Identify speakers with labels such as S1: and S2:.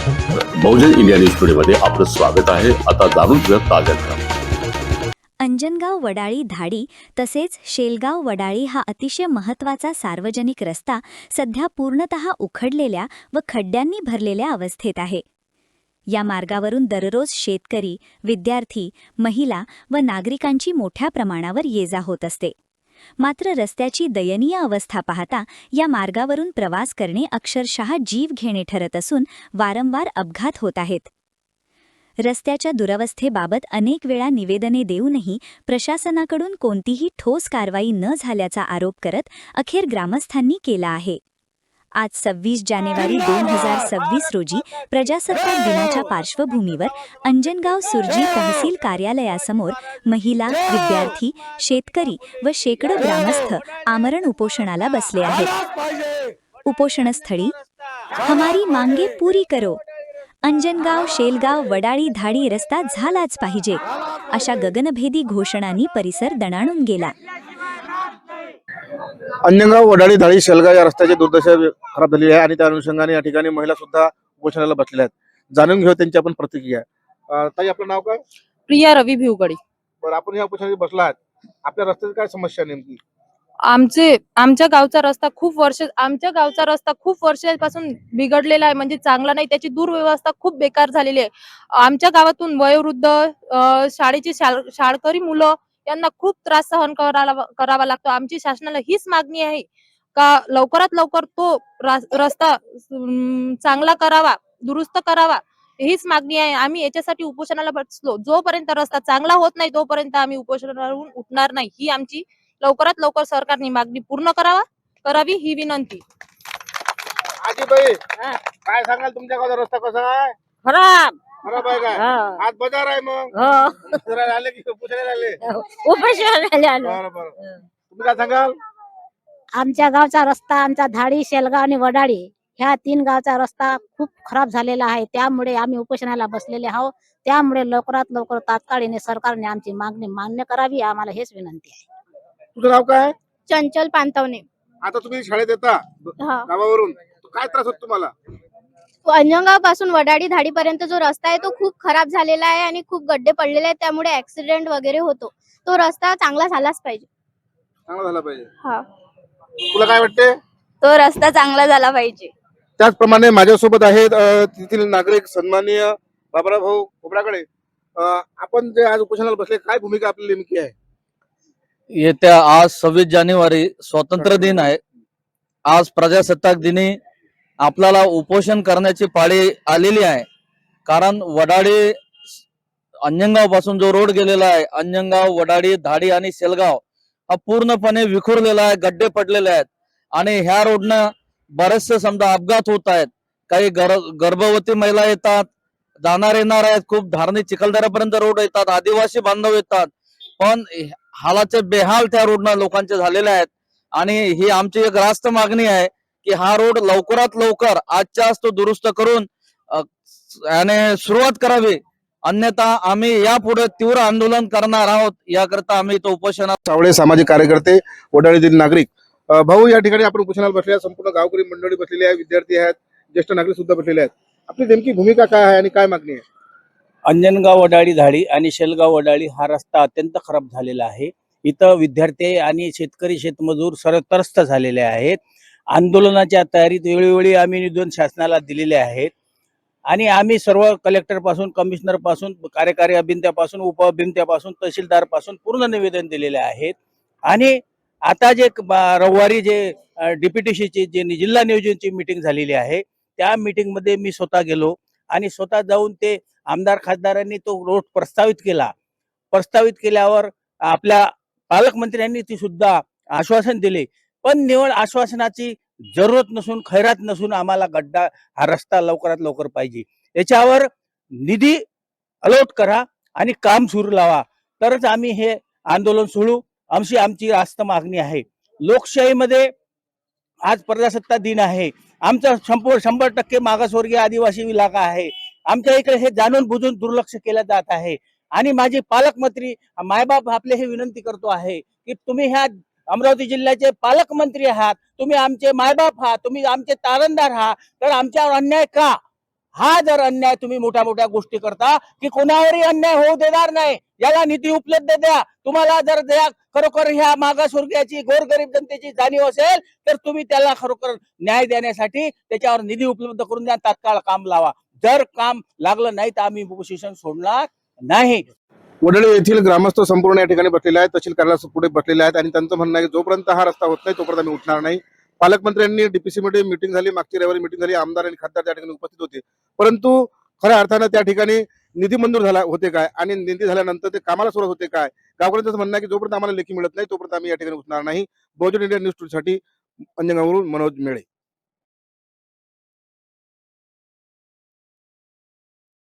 S1: बहुजन India news today मध्ये आपलं स्वागत आहे। आता जाणून घेऊया ताज्या घडामोडी।
S2: अंजनगाव वडाळी धाडी तसेच शेलगाव वडाळी हा अतिशय महत्त्वाचा सार्वजनिक रस्ता सध्या पूर्णतः उखडलेल्या व खड्ड्यांनी भरलेल्या अवस्थेत आहे। या मार्गावरून दररोज शेतकरी, विद्यार्थी, महिला व नागरिकांची मोठ्या प्रमाणावर ये-जा होत असते। मात्र रस्त्याची दयनीय अवस्था पाहता या मार्गावरून प्रवास करणे अक्षरशः जीव घेणे ठरत असून वारंवार अपघात होत आहेत। रस्त्याच्या दुरवस्थेबाबत अनेक वेळा निवेदने देऊनही प्रशासनाकडून कोणतीही ठोस कारवाई न झाल्याचा आरोप करत अखेर ग्रामस्थांनी केला आहे। आज 26 जानेवारी 2026 रोजी प्रजासत्ताक दिनाच्या पार्श्वभूमीवर अंजनगाव सुरजी तहसील कार्यालयासमोर महिला, विद्यार्थी, शेतकरी व शेकडो ग्रामस्थ आमरण उपोषणाला बसले आहेत। उपोषणस्थळी हमारी मांगे पूरी करो, अंजनगाव, शेलगाव, वडाळी धाडी रस्ता झालाच पाहिजे अशा गगनभेदी घोषणांनी परिसर दणाणून गेला।
S3: अंजनगाव, वडाळी, धाडी, शेलगाव या रस्त्याची दुर्दशा खराब झाली आहे आणि त्या अनुषंगाने या ठिकाणी महिला सुद्धा उपोषणाला बसलेल्या आहेत। जाणून घेऊ त्यांची आपण प्रतिक्रिया। ताई, आपलं नाव काय?
S4: प्रिया रवी भिवगडी।
S3: बरं, आपण या उपोषणाला बसला आहात, आपल्या रस्त्याची काय समस्या नेमकी?
S4: आमच्या गावचा रस्ता खूप वर्षापासून बिघडलेला आहे, म्हणजे चांगला नाही। त्याची दुर्व्यवस्था खूप बेकार झालेली आहे। आमच्या गावातून वयोवृद्ध, शाळेची शाळकरी मुलं यांना खूप त्रास सहन करावा लागतो। आमची शासनाला हीच मागणी आहे का लवकरात लवकर तो रस्ता चांगला करावा, दुरुस्त करावा, हीच मागणी आहे। आम्ही याच्यासाठी उपोषणाला बसलो। जोपर्यंत रस्ता चांगला होत नाही तोपर्यंत आम्ही उपोषणावरून उठणार नाही। ही आमची लवकरात लवकर सरकारने मागणी पूर्ण करावी ही विनंती।
S3: आजीबाई, काय सांगाल, तुमच्या गावचा रस्ता कसा आहे?
S5: खराब
S3: खराब आहे काय? आज बाजार आहे मग आले की उपोषणाला आले? बरं बरं, तुम्ही काय सांगाल?
S5: आमच्या गावचा रस्ता, आमचा धाडी, शेलगाव आणि वडाळी ह्या 3 गावचा रस्ता खूप खराब झालेला आहे। त्यामुळे आम्ही उपोषणाला बसलेले आहोत। त्यामुळे लवकरात लवकर तात्काळीने सरकारने आमची मागणी मान्य करावी, आम्हाला हेच विनंती आहे।
S3: तुझं नाव काय?
S6: चंचल पांतवणे।
S3: आता तुम्ही शाळेत येता गावावरून, काय त्रास होतो तुम्हाला?
S6: अंजनगाव पासून वडाळी धाडी पर्यंत जो रस्ता आहे तो खूप खराब झालेला आहे आणि खूप गड्डे पडलेले आहेत, त्यामुळे ऍक्सिडेंट वगैरे होतो। तो रस्ता चांगला झालाच पाहिजे।
S3: चांगला झाला पाहिजे।
S6: हा,
S3: तुला काय वाटते?
S6: तो रस्ता चांगला झाला पाहिजे।
S3: त्याचप्रमाणे माझ्यासोबत आहेत तेथील नागरिक सन्माननीय बाबराव भाऊ खोबराकडे। आपण जे आज उपोषणाला बसले, काय भूमिका आपली नेमकी आहे?
S7: येत्या आज 26 जानेवारी स्वातंत्र्य दिन आहे। आज प्रजासत्ताक दिनी आपल्याला उपोषण करण्याची पाळी आलेली आहे। कारण वडाळी अंजनगाव पासून जो रोड गेलेला आहे, अंजनगाव, वडाळी, धाडी आणि शेलगाव हा पूर्णपणे विखुरलेला आहे, गड्डे पडलेले आहेत आणि ह्या रोडनं बरेचसे समजा अपघात होत आहेत। काही गर्भवती महिला येतात, जाणार येणार आहेत, खूप धार्मिक चिखलदऱ्यापर्यंत रोड येतात, आदिवासी बांधव येतात, पण हालाचे बेहाल त्या रोडनं लोकांचे झालेले आहेत। आणि ही आमची एक रास्त मागणी आहे की हा रोड लवकरात लवकर आजच्या आज तो दुरुस्त करून याने सुरुवात करावी, अन्यथा आम्ही यापुढे तीव्र आंदोलन करणार आहोत। याकरता आम्ही तो उपोषणात
S3: सावळे सामाजिक कार्यकर्ते, वडाळीतील नागरिक। भाऊ, या ठिकाणी आपण उपोषणाला बसले आहे, संपूर्ण गावकरी मंडळी बसलेली आहे, विद्यार्थी आहेत, ज्येष्ठ नागरिक सुद्धा बसलेले आहेत। आपली नेमकी भूमिका काय आहे आणि काय मागणी आहे?
S8: अंजनगाव, वडाळी, धाडी आणि शेलगाव, वडाळी हा रस्ता अत्यंत खराब झालेला आहे। इथं विद्यार्थी आणि शेतकरी, शेतमजूर सर्व त्रस्त झालेले आहेत। आंदोलनाच्या तयारीत वेळोवेळी आम्ही निवेदन शासनाला दिलेले आहेत आणि आम्ही सर्व कलेक्टर पासून, कमिशनर पासून, कार्यकारी अभियंत्यापासून, उपअभियंत्यापासून, तहसीलदार पासून पूर्ण निवेदन दिलेले आहेत। आणि आता जे रविवारी जे डीपीटीसीची जे जिल्हा नियोजनची मीटिंग झालेली आहे, त्या मीटिंग मध्ये मी स्वतः गेलो आणि स्वतः जाऊन ते आमदार खासदारांनी तो रोड प्रस्तावित केल्यावर आपल्या पालकमंत्र्यांनी ती सुद्धा आश्वासन दिले, पण निवड आश्वासनाची जरूरत नसून, खैरात नसून आम्हाला हा रस्ता लवकरात लवकर पाहिजे। याच्यावर निधी अलॉट करा आणि काम सुरू लावा, तरच आम्ही हे आंदोलन सोडू, आमची रास्त मागणी आहे। लोकशाहीमध्ये आज प्रजासत्ताक दिन आहे। आमचा 100% मागासवर्गीय आदिवासी इलाका आहे। आमच्या इकडे हे जाणून बुजून दुर्लक्ष केलं जात आहे आणि माझे पालकमंत्री, मायबाप आपले हे विनंती करतो आहे की तुम्ही ह्या अमरावती जिल्ह्याचे पालकमंत्री आहात, तुम्ही आमचे मायबाप आहात, तुम्ही आमचे तारणदार आहात, तर आमच्यावर अन्याय का? हा जर अन्याय तुम्ही मोठ्या मोठ्या गोष्टी करता की कोणावरही अन्याय होऊ देणार नाही, याला निधी उपलब्ध द्या. तुम्हाला जर खरोखर ह्या मागासवर्गीयाची गोरगरीब जनतेची जाणीव असेल तर तुम्ही त्याला खरोखर न्याय देण्यासाठी त्याच्यावर निधी उपलब्ध करून द्या, तात्काळ काम लावा. जर काम लागलं नाही तर आम्ही उपोषण सोडणार नाही.
S3: वडाळी येथील ग्रामस्थ संपूर्ण या ठिकाणी बसलेले आहेत, तहसील कार्यालयाच्या पुढे बसलेले आहेत आणि त्यांचं म्हणणं आहे की जोपर्यंत हा रस्ता होत नाही तोपर्यंत आम्ही उठणार नाही. पालकमंत्र्यांनी डीपीसी मध्ये मीटिंग झाली, मागच्या रविवारी मीटिंग झाली, आमदार आणि खासदार त्या ठिकाणी उपस्थित होते, परंतु खऱ्या अर्थानं त्या ठिकाणी निधी मंजूर झाला होते काय आणि निधी झाल्यानंतर ते कामाला सुरुवात होते काय. गावकऱ्यांचं म्हणणं आहे की जोपर्यंत आम्हाला लेखी मिळत नाही तोपर्यंत आम्ही या ठिकाणी उठणार नाही. बहुजन इंडिया न्यूज साठी अंजनगाववरून मनोज मेळे.